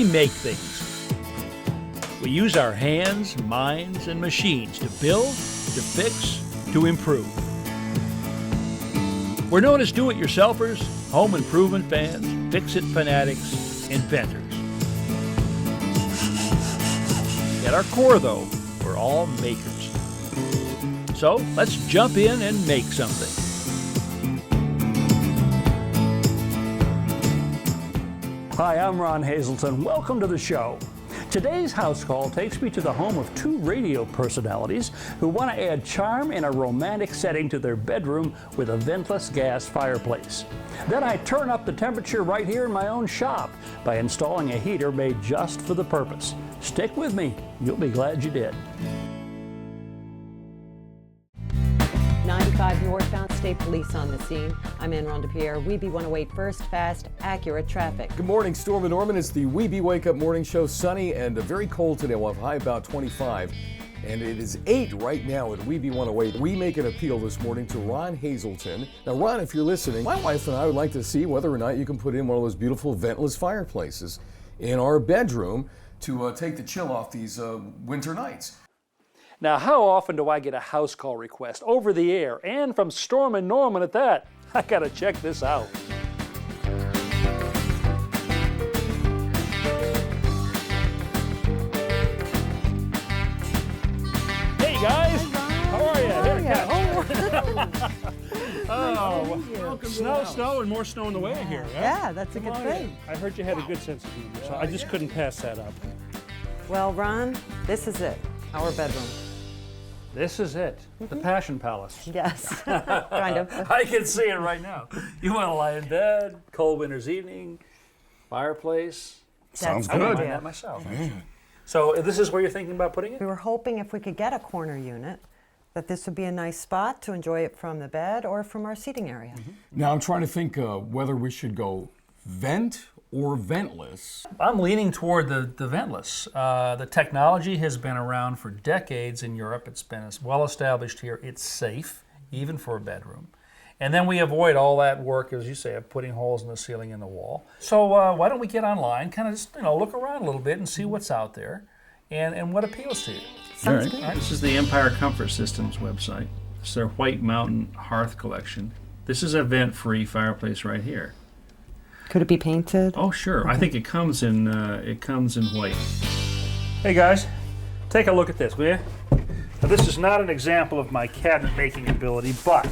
we make things. We use our hands, minds, and machines to build, to fix, to improve. We're known as do-it-yourselfers, home improvement fans, fix-it fanatics, inventors. At our core, though, we're all makers. So let's jump in and make something. Hi, I'm Ron Hazelton. Welcome to the show. Today's house call takes me to the home of two radio personalities who want to add charm in a romantic setting to their bedroom with a ventless gas fireplace. Then I turn up the temperature right here in my own shop by installing a heater made just for the purpose. Stick with me. You'll be glad you did. 95 northbound, State Police on the scene. I'm Ann Rondepierre. Weeby 108 first, fast, accurate traffic. Good morning, Storm and Norman. It's the Weeby Wake Up Morning Show. Sunny and very cold today. We'll have high about 25. And it is 8 right now at Weeby 108. We make an appeal this morning to Ron Hazelton. Now, Ron, if you're listening, my wife and I would like to see whether or not you can put in one of those beautiful ventless fireplaces in our bedroom to take the chill off these winter nights. Now, how often do I get a house call request over the air and from Storm and Norman at that? I gotta check this out. Hey guys, how are you? Snow, and more snow on the way here. Right? Yeah, that's a good thing. I heard you had a good sense of humor, so I just couldn't pass that up. Well, Ron, this is it, our bedroom. This is it, the Passion Palace. Yes, kind of. I can see it right now. You want to lie in bed, cold winter's evening, fireplace. Sounds I wouldn't good. mind that myself. So this is where you're thinking about putting it? We were hoping if we could get a corner unit, that this would be a nice spot to enjoy it from the bed or from our seating area. Now I'm trying to think whether we should go vent or ventless. I'm leaning toward the ventless. The technology has been around for decades in Europe. It's been as well established here. It's safe, even for a bedroom. And then we avoid all that work, as you say, of putting holes in the ceiling and the wall. So why don't we get online, kind of just look around a little bit and see what's out there and what appeals to you. Sounds good. This is the Empire Comfort Systems website. It's their White Mountain Hearth collection. This is a vent-free fireplace right here. Could it be painted? Oh, sure. Okay. I think it comes in white. Hey guys, take a look at this, will you? Now, this is not an example of my cabinet making ability, but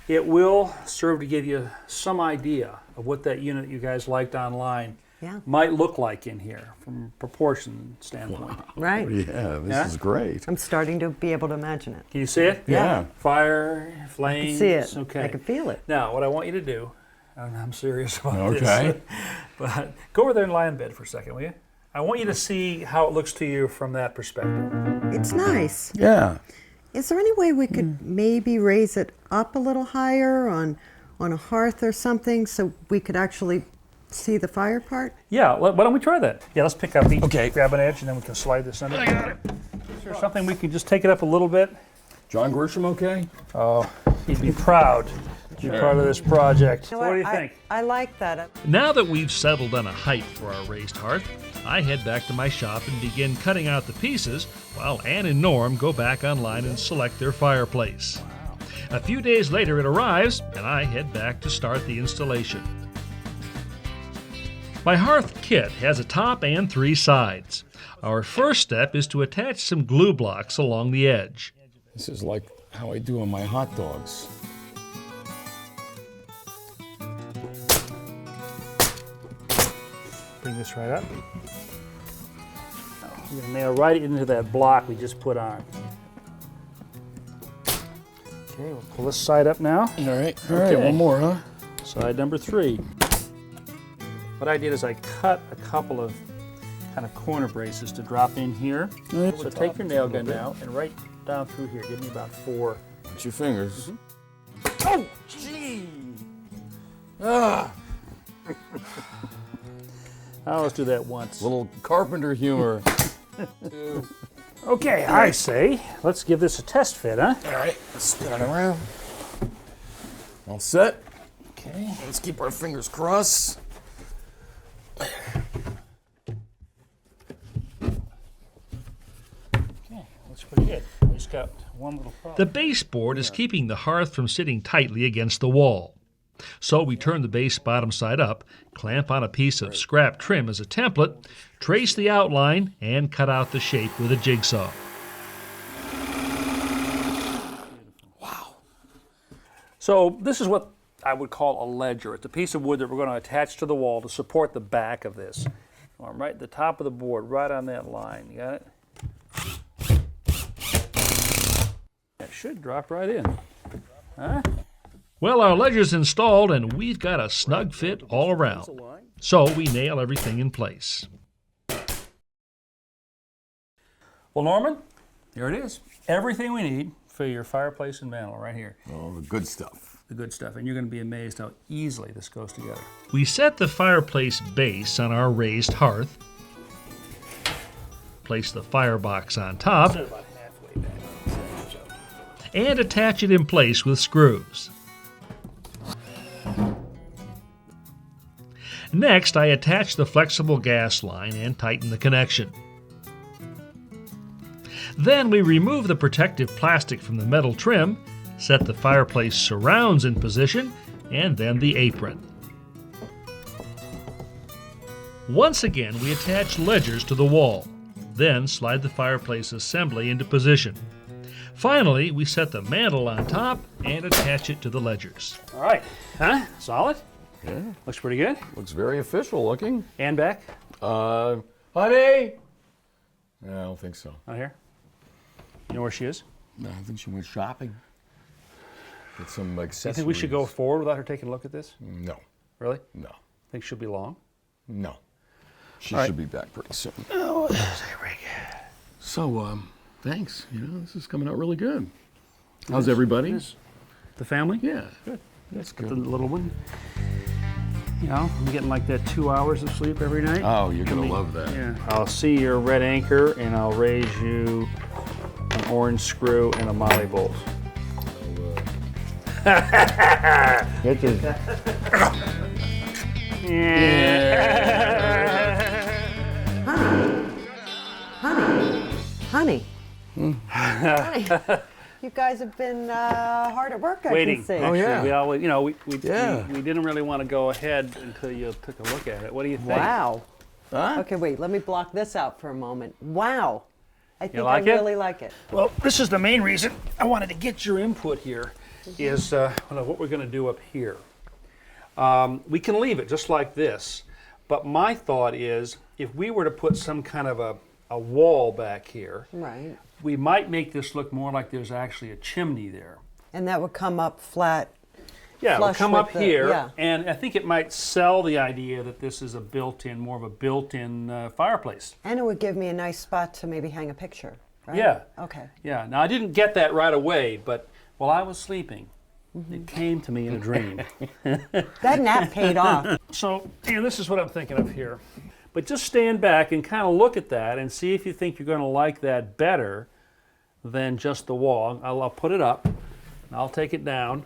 it will serve to give you some idea of what that unit you guys liked online might look like in here from a proportion standpoint. Wow. Right. Yeah, this is great. I'm starting to be able to imagine it. Can you see it? Yeah. Fire, flames. I can see it. Okay. I can feel it. Now, what I want you to do, and I'm serious about this. Okay. But go over there and lie in bed for a second, will you? I want you to see how it looks to you from that perspective. It's nice. Yeah. Is there any way we could maybe raise it up a little higher on a hearth or something so we could actually see the fire part? Yeah, why don't we try that? Yeah, let's pick up each, Okay. grab an edge, and then we can slide this under. I got it. Is there something we can just take it up a little bit? John Grisham okay? Oh, he'd be proud to be part of this project. So what do you think? I like that. Now that we've settled on a height for our raised hearth, I head back to my shop and begin cutting out the pieces while Ann and Norm go back online and select their fireplace. A few days later it arrives and I head back to start the installation. My hearth kit has a top and 3 sides. Our first step is to attach some glue blocks along the edge. This is like how I do on my hot dogs. Bring this right up. You're gonna nail right into that block we just put on. Okay, we'll pull this side up now. All right. Okay, one more, huh? Side number 3. What I did is I cut a couple of kind of corner braces to drop in here. So take your nail gun now and right down through here. Give me about 4. With your fingers. Oh, gee! Ah! I'll let's do that once. Little carpenter humor. Okay, I say, let's give this a test fit, huh? All right, let's spin it around. All set. Okay. Let's keep our fingers crossed. The baseboard is keeping the hearth from sitting tightly against the wall. So we turn the base bottom side up, clamp on a piece of scrap trim as a template, trace the outline, and cut out the shape with a jigsaw. So this is what I would call a ledger. It's a piece of wood that we're going to attach to the wall to support the back of this. I'm right at the top of the board, right on that line. You got it? That should drop right in. Huh? Well, our ledger's installed and we've got a snug fit all around. So we nail everything in place. Well, Norman, here it is. Everything we need for your fireplace and mantel right here. Oh, the good stuff. The good stuff. And you're going to be amazed how easily this goes together. We set the fireplace base on our raised hearth, place the firebox on top, About halfway back. and attach it in place with screws. Next, I attach the flexible gas line and tighten the connection. Then we remove the protective plastic from the metal trim, set the fireplace surrounds in position, and then the apron. Once again, we attach ledgers to the wall, then slide the fireplace assembly into position. Finally, we set the mantel on top and attach it to the ledgers. All right. Huh? Solid? Yeah, Looks pretty good. looks very official looking. And back? Honey? No, I don't think so. Out here? You know where she is? No, I think she went shopping. Get some You accessories. think we should go forward without her taking a look at this? No, Really? no, Think she'll be long? no. She All right. should be back pretty soon. Oh, Rick. So, thanks. You know, this is coming out really good. How's everybody? The family? Yeah, Good. that's The good. little one. You know, I'm getting like that 2 hours of sleep every night. Oh, you're gonna love that. Yeah. I'll see your red anchor and I'll raise you an orange screw and a molly bolt. Honey. Honey. You guys have been hard at work, I Waiting. can see. Oh, yeah. We always, you know, we Yeah. didn't really want to go ahead until you took a look at it. What do you think? Wow. Huh? Okay, wait, let me block this out for a moment. Wow. I think like I it? really like it. Well, this is the main reason I wanted to get your input here. Is what we're going to do up here. We can leave it just like this, but my thought is if we were to put some kind of a wall back here, Right. we might make this look more like there's actually a chimney there. And that would come up flat. Yeah, it'll Flush come with up the- here, yeah. and I think it might sell the idea that this is more of a built-in fireplace. And it would give me a nice spot to maybe hang a picture, right? Yeah. Okay. Yeah, now I didn't get that right away, but while I was sleeping, it came to me in a dream. That nap paid off. So, this is what I'm thinking of here. But just stand back and kind of look at that and see if you think you're going to like that better than just the wall. I'll put it up, and I'll take it down.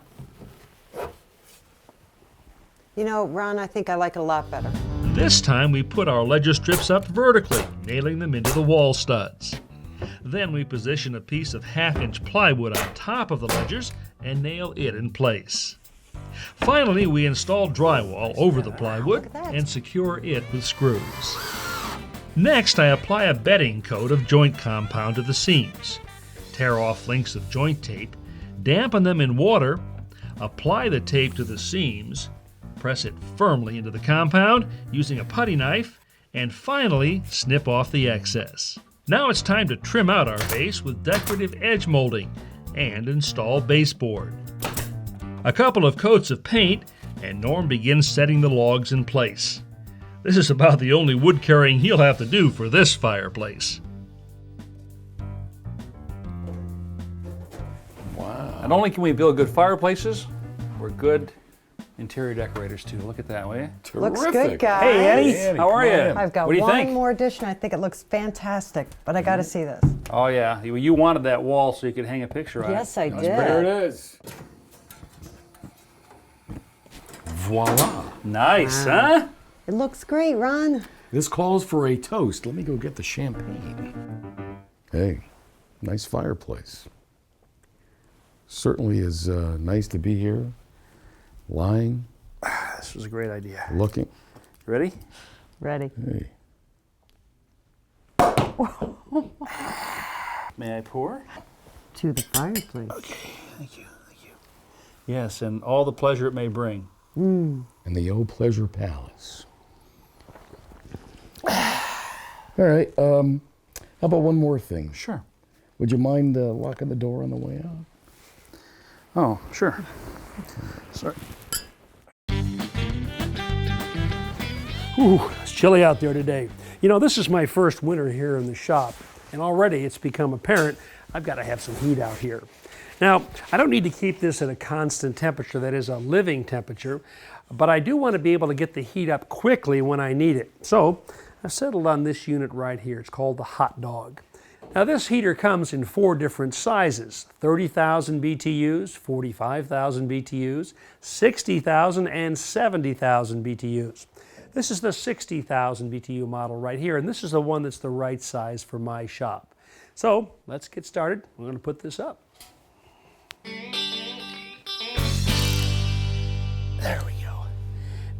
You know, Ron, I think I like it a lot better. This time we put our ledger strips up vertically, nailing them into the wall studs. Then we position a piece of 1/2-inch plywood on top of the ledgers and nail it in place. Finally, we install drywall over the plywood Look at that. and secure it with screws. Next, I apply a bedding coat of joint compound to the seams. Tear off links of joint tape, dampen them in water, apply the tape to the seams, press it firmly into the compound using a putty knife, and finally snip off the excess. Now it's time to trim out our base with decorative edge molding and install baseboard. A couple of coats of paint, and Norm begins setting the logs in place. This is about the only wood carrying he'll have to do for this fireplace. Not only can we build good fireplaces, we're good interior decorators too. Look at that, will you? Looks good, Terrific. guys. Hey, Annie, Annie, how are come you? on in. I've got What do you one think? more addition. I think it looks fantastic, but I got to see this. Oh yeah, you wanted that wall so you could hang a picture on it. Yes, I did. There it is. Voila. Nice, huh? It looks great, Ron. This calls for a toast. Let me go get the champagne. Hey, nice fireplace. Certainly is nice to be here, lying, This was a great idea. looking. Ready? Ready. Hey. May I pour? To the fireplace. Thank you. Yes, and all the pleasure it may bring. And the old Pleasure Palace. All right. How about one more thing? Sure. Would you mind locking the door on the way out? Oh, sure. Sorry. Ooh, it's chilly out there today. You know, this is my first winter here in the shop, and already it's become apparent I've got to have some heat out here. Now, I don't need to keep this at a constant temperature, that is a living temperature, but I do want to be able to get the heat up quickly when I need it. So I've settled on this unit right here. It's called the Hot Dog. Now this heater comes in 4 different sizes: 30,000 BTUs, 45,000 BTUs, 60,000, and 70,000 BTUs. This is the 60,000 BTU model right here, and this is the one that's the right size for my shop. So let's get started. We're going to put this up. There we go.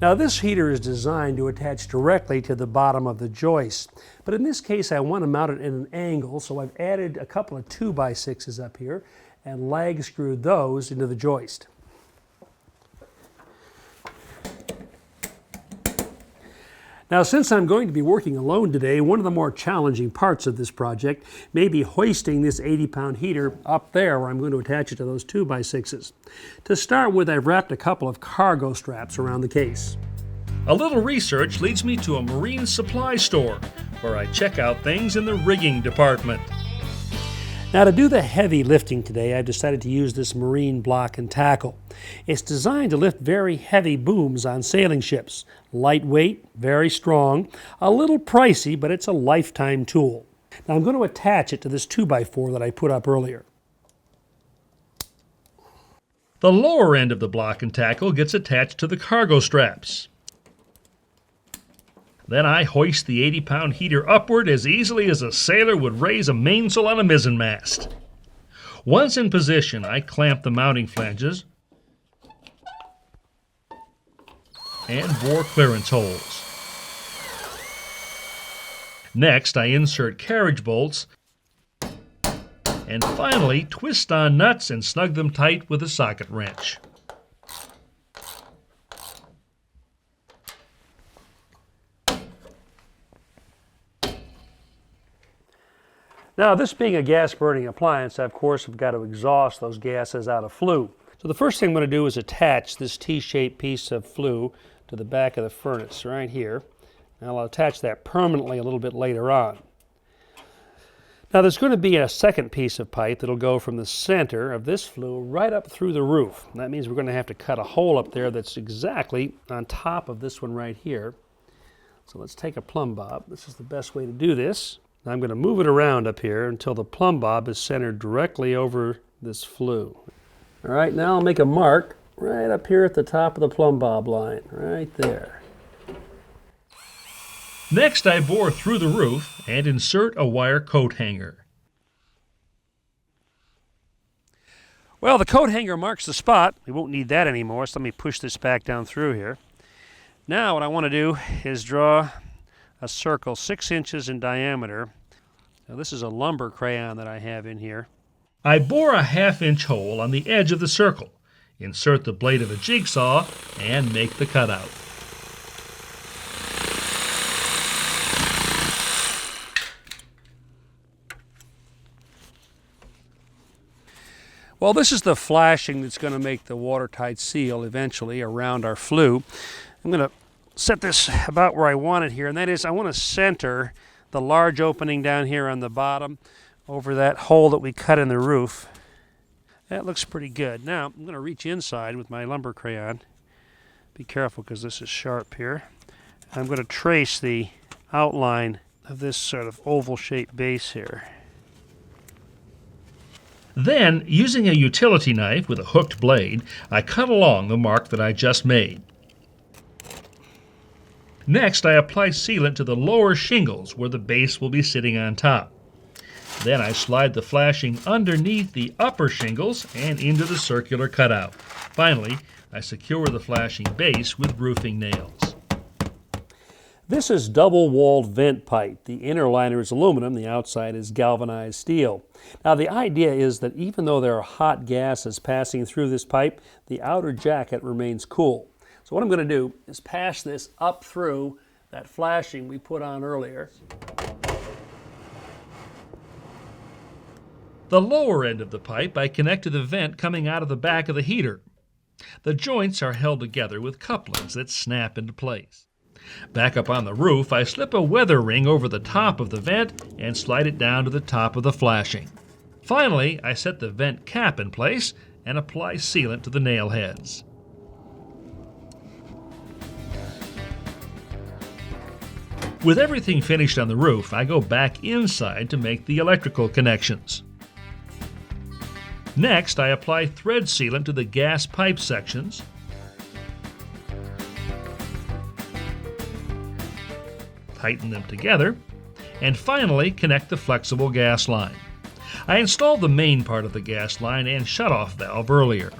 Now this heater is designed to attach directly to the bottom of the joist, but in this case I want to mount it at an angle, so I've added a couple of 2x6s up here and lag screwed those into the joist. Now, since I'm going to be working alone today, one of the more challenging parts of this project may be hoisting this 80-pound heater up there where I'm going to attach it to those 2x6s. To start with, I've wrapped a couple of cargo straps around the case. A little research leads me to a marine supply store, where I check out things in the rigging department. Now, to do the heavy lifting today, I've decided to use this marine block and tackle. It's designed to lift very heavy booms on sailing ships. Lightweight, very strong, a little pricey, but it's a lifetime tool. Now I'm going to attach it to this 2x4 that I put up earlier. The lower end of the block and tackle gets attached to the cargo straps. Then I hoist the 80-pound heater upward as easily as a sailor would raise a mainsail on a mizzenmast. Once in position, I clamp the mounting flanges and bore clearance holes. Next, I insert carriage bolts and finally twist on nuts and snug them tight with a socket wrench. Now, this being a gas-burning appliance, I, of course, have got to exhaust those gases out of flue. So the first thing I'm going to do is attach this T-shaped piece of flue to the back of the furnace right here. And I'll attach that permanently a little bit later on. Now, there's going to be a second piece of pipe that'll go from the center of this flue right up through the roof. And that means we're going to have to cut a hole up there that's exactly on top of this one right here. So let's take a plumb bob. This is the best way to do this. Now I'm going to move it around up here until the plumb bob is centered directly over this flue. All right, now I'll make a mark right up here at the top of the plumb bob line, right there. Next, I bore through the roof and insert a wire coat hanger. Well, the coat hanger marks the spot. We won't need that anymore, so let me push this back down through here. Now what I want to do is draw a circle 6 inches in diameter. Now this is a lumber crayon that I have in here. I bore a 1/2-inch hole on the edge of the circle, insert the blade of a jigsaw, and make the cutout. Well, this is the flashing that's going to make the watertight seal eventually around our flue. I'm going to set this about where I want it here, and that is I want to center the large opening down here on the bottom over that hole that we cut in the roof. That looks pretty good. Now I'm going to reach inside with my lumber crayon. Be careful because this is sharp here. I'm going to trace the outline of this sort of oval-shaped base here. Then, using a utility knife with a hooked blade, I cut along the mark that I just made. Next, I apply sealant to the lower shingles where the base will be sitting on top. Then I slide the flashing underneath the upper shingles and into the circular cutout. Finally, I secure the flashing base with roofing nails. This is double-walled vent pipe. The inner liner is aluminum, the outside is galvanized steel. Now the idea is that even though there are hot gases passing through this pipe, the outer jacket remains cool. So what I'm going to do is pass this up through that flashing we put on earlier. The lower end of the pipe I connect to the vent coming out of the back of the heater. The joints are held together with couplings that snap into place. Back up on the roof, I slip a weather ring over the top of the vent and slide it down to the top of the flashing. Finally, I set the vent cap in place and apply sealant to the nail heads. With everything finished on the roof, I go back inside to make the electrical connections. Next, I apply thread sealant to the gas pipe sections, tighten them together, and finally connect the flexible gas line. I installed the main part of the gas line and shutoff valve earlier.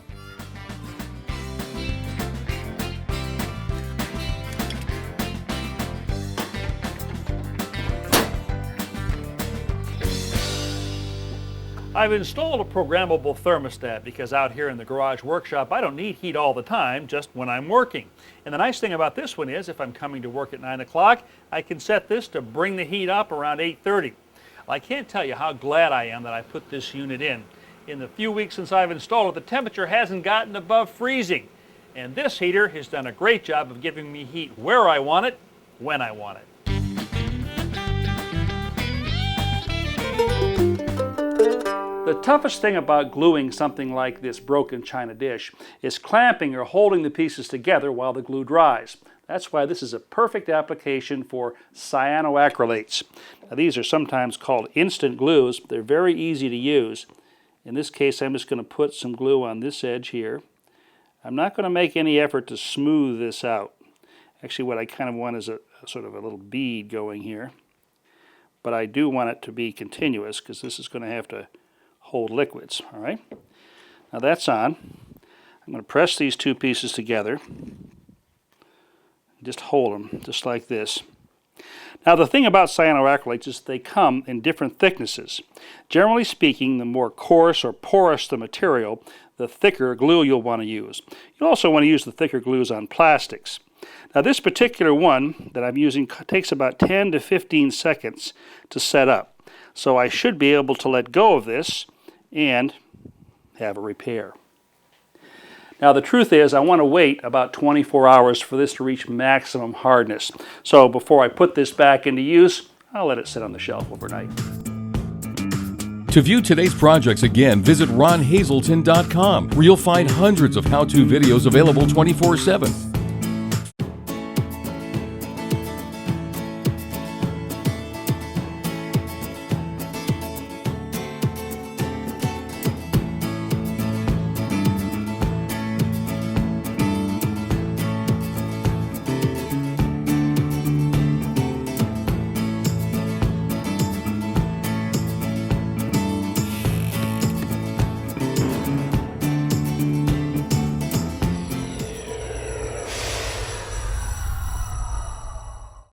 I've installed a programmable thermostat because out here in the garage workshop I don't need heat all the time, just when I'm working. And the nice thing about this one is if I'm coming to work at 9 o'clock, I can set this to bring the heat up around 8:30. Well, I can't tell you how glad I am that I put this unit in. In the few weeks since I've installed it, the temperature hasn't gotten above freezing. And this heater has done a great job of giving me heat where I want it, when I want it. The toughest thing about gluing something like this broken china dish is clamping or holding the pieces together while the glue dries. That's why this is a perfect application for cyanoacrylates. Now, these are sometimes called instant glues. They're very easy to use. In this case, I'm just going to put some glue on this edge here. I'm not going to make any effort to smooth this out. Actually, what I kind of want is a sort of a little bead going here. But I do want it to be continuous because this is going to have to hold liquids. All right. Now that's on. I'm going to press these two pieces together. Just hold them, just like this. Now the thing about cyanoacrylates is they come in different thicknesses. Generally speaking, the more coarse or porous the material, the thicker glue you'll want to use. You'll also want to use the thicker glues on plastics. Now this particular one that I'm using takes about 10 to 15 seconds to set up. So I should be able to let go of this and have a repair. Now the truth is I want to wait about 24 hours for this to reach maximum hardness. So before I put this back into use, I'll let it sit on the shelf overnight. To view today's projects again, visit ronhazelton.com, where you'll find hundreds of how-to videos available 24/7.